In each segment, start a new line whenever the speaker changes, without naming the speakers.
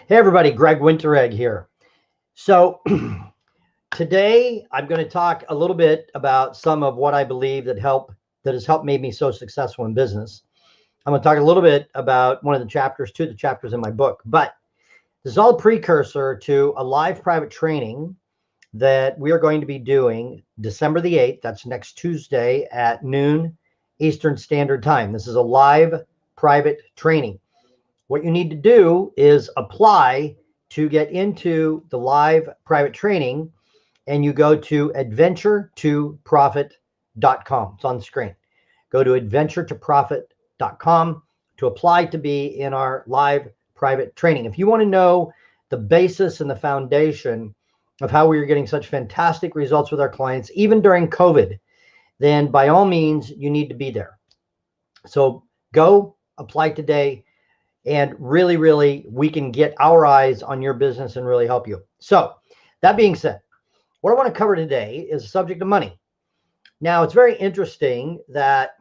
Hey everybody, Greg Winteregg here. So today I'm going to talk a little bit about some of what I believe that has helped made me so successful in business. I'm going to talk a little bit about two of the chapters in my book, but this is all a precursor to a live private training that we are going to be doing December the 8th. That's next Tuesday at noon Eastern Standard Time. This is a live private training. What you need to do is apply to get into the live private training, and you go to adventure2profit.com. It's on the screen. Go to adventure2profit.com to apply to be in our live private training. If you want to know the basis and the foundation of how we are getting such fantastic results with our clients, even during COVID, then by all means, you need to be there. So go apply today, and really, we can get our eyes on your business and really help you. So that being said, what I want to cover today is the subject of money. Now, it's very interesting that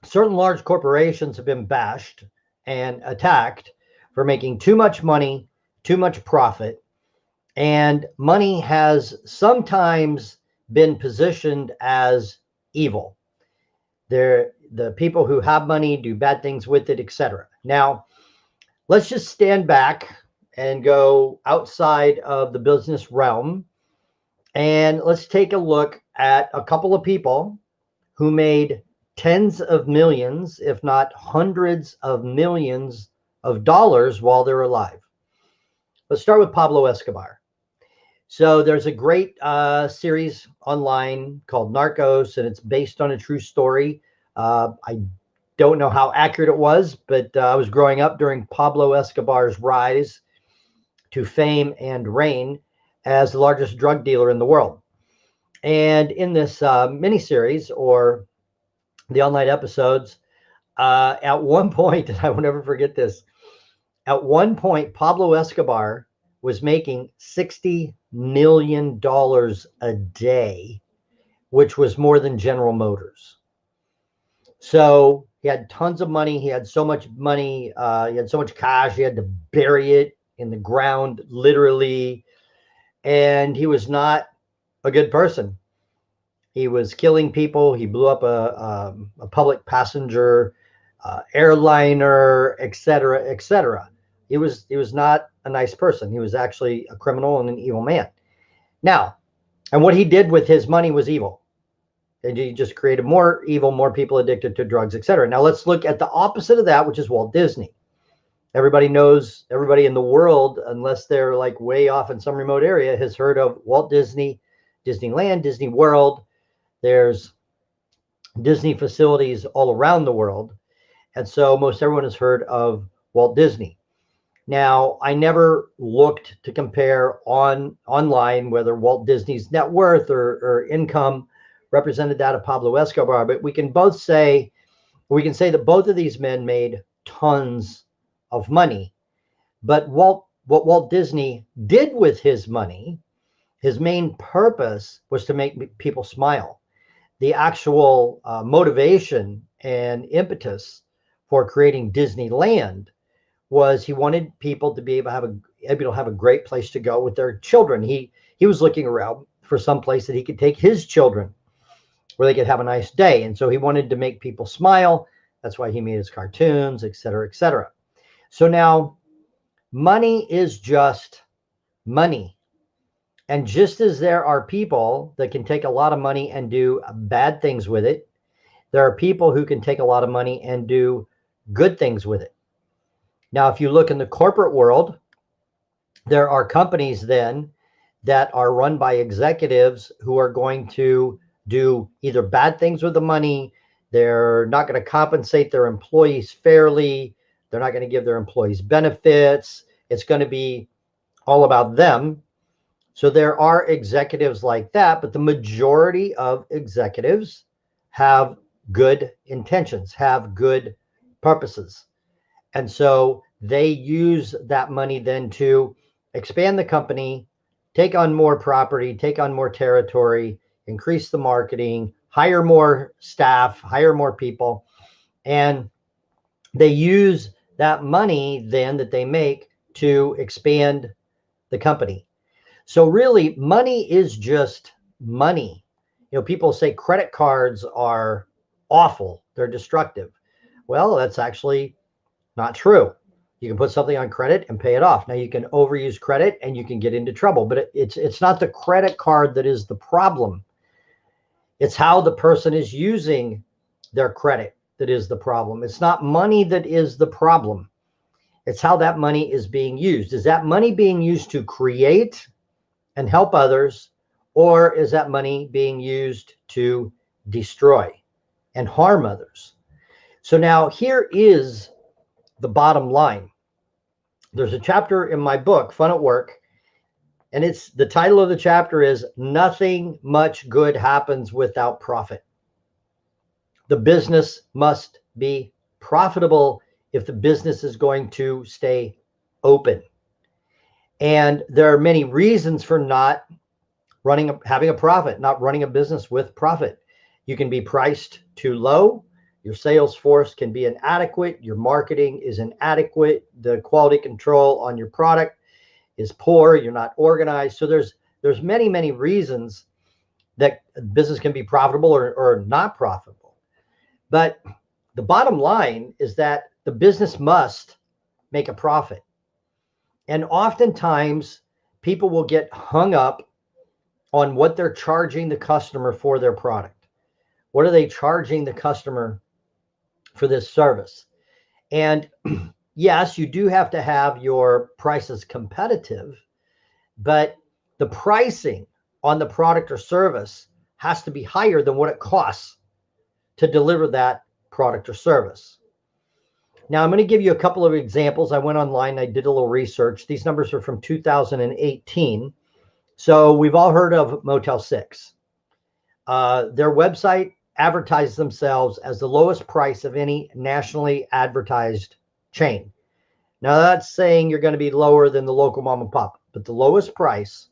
certain large corporations have been bashed and attacked for making too much money, too much profit, and money has sometimes been positioned as evil. The people who have money do bad things with it, etc. Now, let's just stand back and go outside of the business realm, and let's take a look at a couple of people who made tens of millions, if not hundreds of millions of dollars while they're alive. Let's start with Pablo Escobar. So there's a great series online called Narcos, and it's based on a true story. I don't know how accurate it was, but I was growing up during Pablo Escobar's rise to fame and reign as the largest drug dealer in the world. And in this miniseries, or the online episodes, at one point, and I will never forget this, at one point, Pablo Escobar was making $60 million a day, which was more than General Motors. So he had tons of money. He had so much money. He had so much cash. He had to bury it in the ground, literally. And he was not a good person. He was killing people. He blew up a public passenger airliner, etc., etc. He was not a nice person. He was actually a criminal and an evil man. Now, and what he did with his money was evil. And he just created more evil, more people addicted to drugs, etc. Now let's look at the opposite of that, which is Walt Disney. Everybody knows, everybody in the world, unless they're like way off in some remote area, has heard of Walt Disney, Disneyland, Disney World. There's Disney facilities all around the world. And so most everyone has heard of Walt Disney. Now, I never looked to compare online whether Walt Disney's net worth or income represented that of Pablo Escobar, but we can say that both of these men made tons of money. But what Walt Disney did with his money, his main purpose was to make people smile. The actual motivation and impetus for creating Disneyland was he wanted people to be able to have a great place to go with their children. He was looking around for some place that he could take his children where they could have a nice day. And so he wanted to make people smile. That's why he made his cartoons, et cetera, et cetera. So now money is just money. And just as there are people that can take a lot of money and do bad things with it, there are people who can take a lot of money and do good things with it. Now, if you look in the corporate world, there are companies then that are run by executives who are going to do either bad things with the money. They're not going to compensate their employees fairly. They're not going to give their employees benefits. It's going to be all about them. So there are executives like that, but the majority of executives have good intentions, have good purposes. And so they use that money then to expand the company, take on more property, take on more territory, increase the marketing, hire more staff, hire more people. And they use that money then that they make to expand the company. So really, money is just money. People say credit cards are awful, they're destructive. Well, that's actually not true. You can put something on credit and pay it off. Now you can overuse credit and you can get into trouble, but it's not the credit card that is the problem. It's how the person is using their credit that is the problem. It's not money that is the problem. It's how that money is being used. Is that money being used to create and help others, or is that money being used to destroy and harm others? So now here is the bottom line. There's a chapter in my book, Fun at Work, and the title of the chapter is Nothing Much Good Happens Without Profit. The business must be profitable if the business is going to stay open. And there are many reasons for not having a profit, not running a business with profit. You can be priced too low. Your sales force can be inadequate. Your marketing is inadequate. The quality control on your product is poor. You're not organized. So there's many, many reasons that business can be profitable or not profitable. But the bottom line is that the business must make a profit. And oftentimes people will get hung up on what they're charging the customer for their product. What are they charging the customer for this service? And yes, you do have to have your prices competitive, but the pricing on the product or service has to be higher than what it costs to deliver that product or service. Now, I'm going to give you a couple of examples. I went online, I did a little research. These numbers are from 2018. So we've all heard of Motel 6. Their website advertises themselves as the lowest price of any nationally advertised chain. Now, that's saying you're going to be lower than the local mom and pop, but the lowest price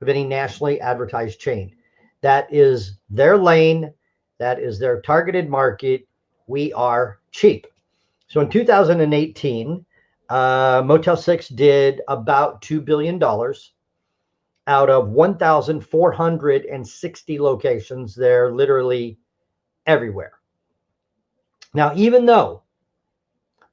of any nationally advertised chain. That is their lane. That is their targeted market. We are cheap. So in 2018, Motel 6 did about $2 billion out of 1,460 locations. They're literally everywhere. Now, even though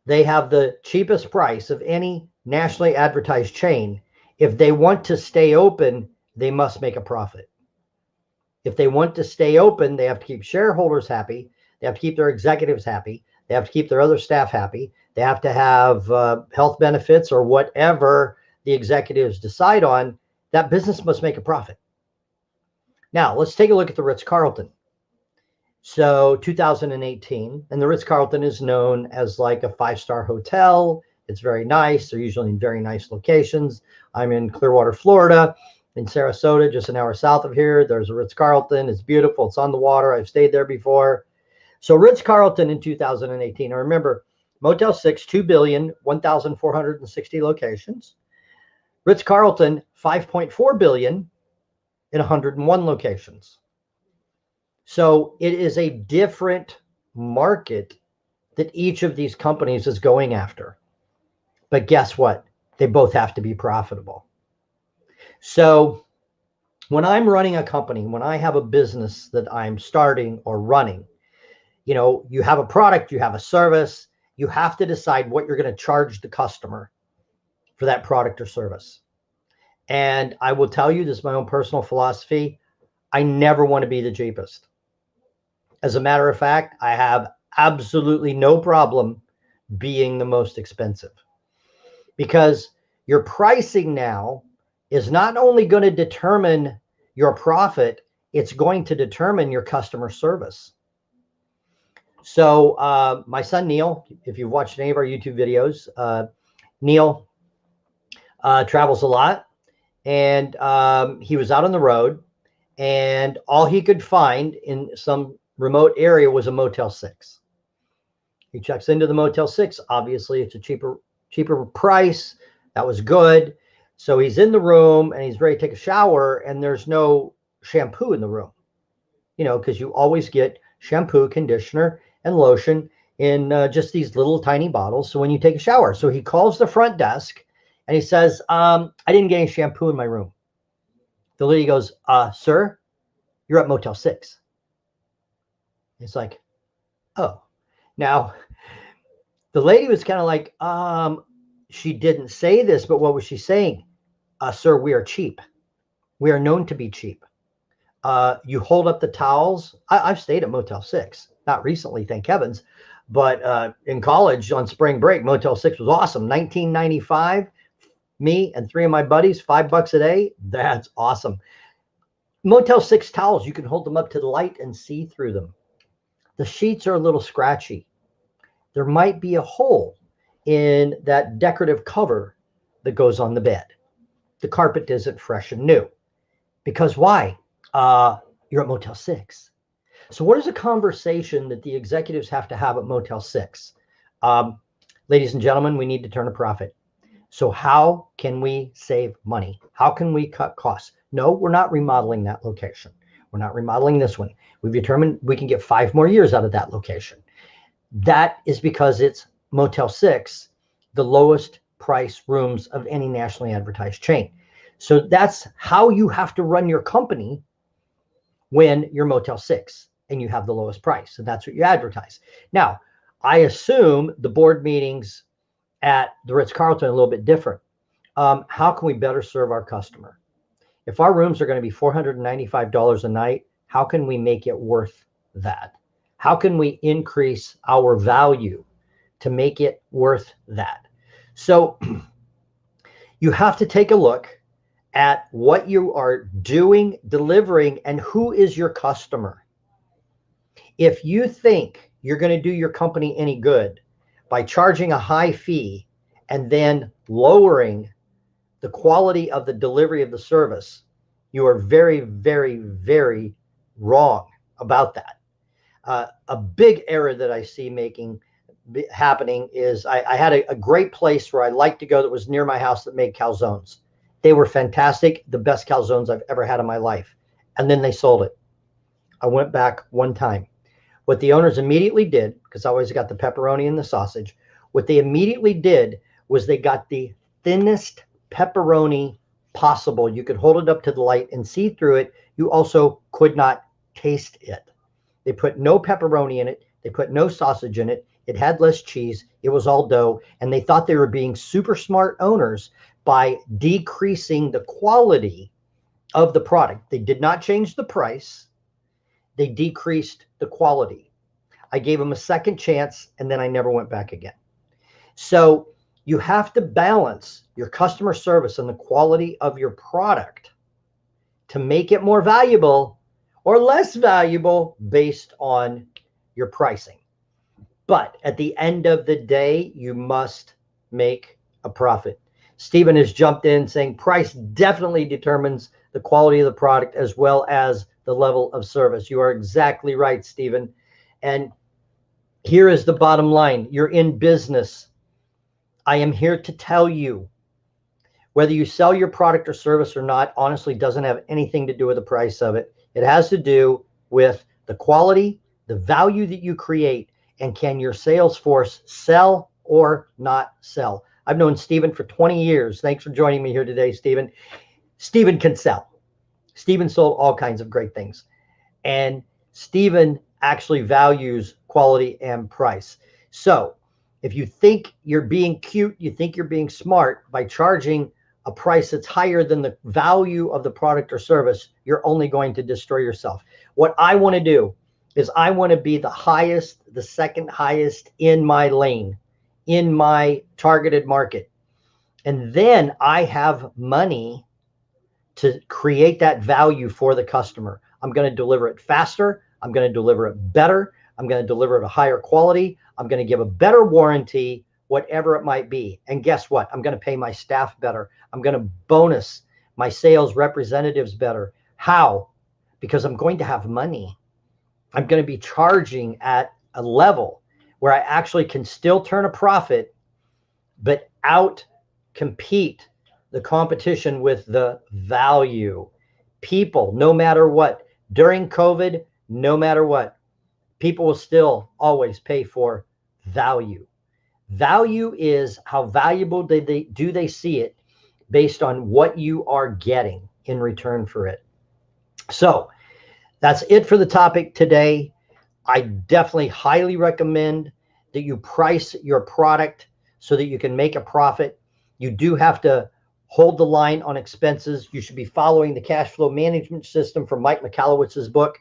they have the cheapest price of any nationally advertised chain, if they want to stay open, they must make a profit. If they want to stay open, they have to keep shareholders happy. They have to keep their executives happy. They have to keep their other staff happy. They have to have health benefits or whatever the executives decide on. That business must make a profit. Now, let's take a look at the Ritz-Carlton. So 2018, and the Ritz-Carlton is known as like a five-star hotel. It's very nice. They're usually in very nice locations. I'm in Clearwater, Florida, in Sarasota, just an hour south of here. There's a Ritz-Carlton. It's beautiful. It's on the water. I've stayed there before. So Ritz-Carlton in 2018, I remember Motel 6, $2 billion, 1,460 locations. Ritz-Carlton, $5.4 billion in 101 locations. So it is a different market that each of these companies is going after. But guess what? They both have to be profitable. So when I'm running a company, when I have a business that I'm starting or running, you have a product, you have a service, you have to decide what you're going to charge the customer for that product or service. And I will tell you, this is my own personal philosophy. I never want to be the cheapest. As a matter of fact, I have absolutely no problem being the most expensive, because your pricing now is not only going to determine your profit, it's going to determine your customer service. So my son, Neil, if you've watched any of our YouTube videos, Neil travels a lot, and he was out on the road, and all he could find in some remote area was a Motel 6. He checks into the Motel 6. Obviously, it's a cheaper price. That was good. So he's in the room and he's ready to take a shower, and there's no shampoo in the room, because you always get shampoo, conditioner, and lotion in just these little tiny bottles. So when you take a shower, so he calls the front desk And he says, I didn't get any shampoo in my room. The lady goes, sir, you're at Motel 6. It's like, oh. Now, the lady was kind of like, she didn't say this, but what was she saying? Sir, we are cheap. We are known to be cheap. You hold up the towels. I've stayed at Motel 6, not recently, thank heavens, but in college on spring break, Motel 6 was awesome. 1995, me and 3 of my buddies, $5 a day. That's awesome. Motel 6 towels, you can hold them up to the light and see through them. The sheets are a little scratchy. There might be a hole in that decorative cover that goes on the bed. The carpet isn't fresh and new. Because why? You're at Motel 6. So what is a conversation that the executives have to have at Motel 6? Ladies and gentlemen, we need to turn a profit. So how can we save money? How can we cut costs? No, we're not remodeling that location. We're not remodeling this one. We've determined we can get 5 more years out of that location. That is because it's Motel 6, the lowest price rooms of any nationally advertised chain. So that's how you have to run your company when you're Motel 6 and you have the lowest price. And that's what you advertise. Now, I assume the board meetings at the Ritz-Carlton are a little bit different. How can we better serve our customer? If our rooms are going to be $495 a night, how can we make it worth that? How can we increase our value to make it worth that? So you have to take a look at what you are doing, delivering, and who is your customer. If you think you're going to do your company any good by charging a high fee and then lowering the quality of the delivery of the service, you are very, very, very wrong about that. A big error that I see happening is I had a great place where I liked to go that was near my house that made calzones. They were fantastic, the best calzones I've ever had in my life. And then they sold it. I went back one time. What the owners immediately did, because I always got the pepperoni and the sausage, what they immediately did was they got the thinnest pepperoni possible. You could hold it up to the light and see through it. You also could not taste it. They put no pepperoni in it. They put no sausage in it. It had less cheese. It was all dough. And they thought they were being super smart owners by decreasing the quality of the product. They did not change the price. They decreased the quality. I gave them a second chance, and then I never went back again. So you have to balance your customer service and the quality of your product to make it more valuable or less valuable based on your pricing. But at the end of the day, you must make a profit. Stephen has jumped in saying price definitely determines the quality of the product as well as the level of service. You are exactly right, Stephen. And here is the bottom line. You're in business. I am here to tell you whether you sell your product or service or not, honestly, doesn't have anything to do with the price of it. It has to do with the quality, the value that you create, and can your sales force sell or not sell? I've known Stephen for 20 years. Thanks for joining me here today, Stephen. Stephen can sell. Stephen sold all kinds of great things. And Stephen actually values quality and price. So if you think you're being cute, you think you're being smart by charging a price that's higher than the value of the product or service, you're only going to destroy yourself. What I want to do is I want to be the highest, the second highest in my lane, in my targeted market. And then I have money to create that value for the customer. I'm going to deliver it faster. I'm going to deliver it better. I'm going to deliver it a higher quality. I'm going to give a better warranty, whatever it might be. And guess what? I'm going to pay my staff better. I'm going to bonus my sales representatives better. How? Because I'm going to have money. I'm going to be charging at a level where I actually can still turn a profit, but out compete the competition with the value. People, no matter what, during COVID, no matter what, people will still always pay for value. Value is how valuable do they see it based on what you are getting in return for it. So that's it for the topic today. I definitely highly recommend that you price your product so that you can make a profit. You do have to hold the line on expenses. You should be following the cash flow management system from Mike Michalowicz's book,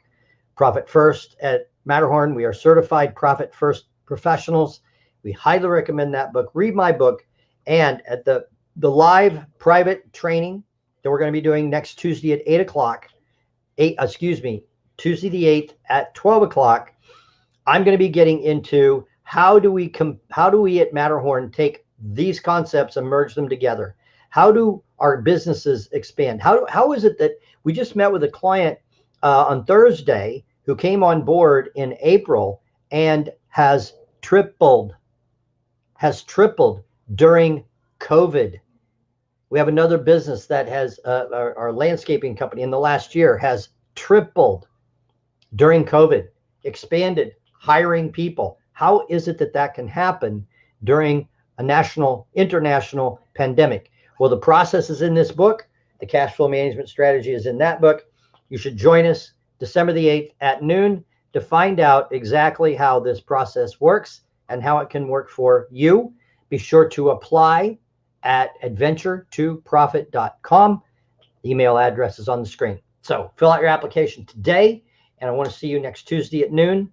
Profit First. At Matterhorn, we are certified Profit First professionals. We highly recommend that book. Read my book. And at the live private training that we're going to be doing next Tuesday at 8 o'clock, Tuesday the 8th at 12 o'clock, I'm going to be getting into how do we at Matterhorn take these concepts and merge them together? How do our businesses expand? How is it that we just met with a client on Thursday who came on board in April and has tripled during COVID? We have another business that has our landscaping company in the last year has tripled during COVID, expanded, hiring people. How is it that that can happen during a international pandemic? Well, the process is in this book. The cash flow management strategy is in that book. You should join us December the 8th at noon to find out exactly how this process works and how it can work for you. Be sure to apply at adventure2profit.com. The email address is on the screen. So fill out your application today, and I want to see you next Tuesday at noon.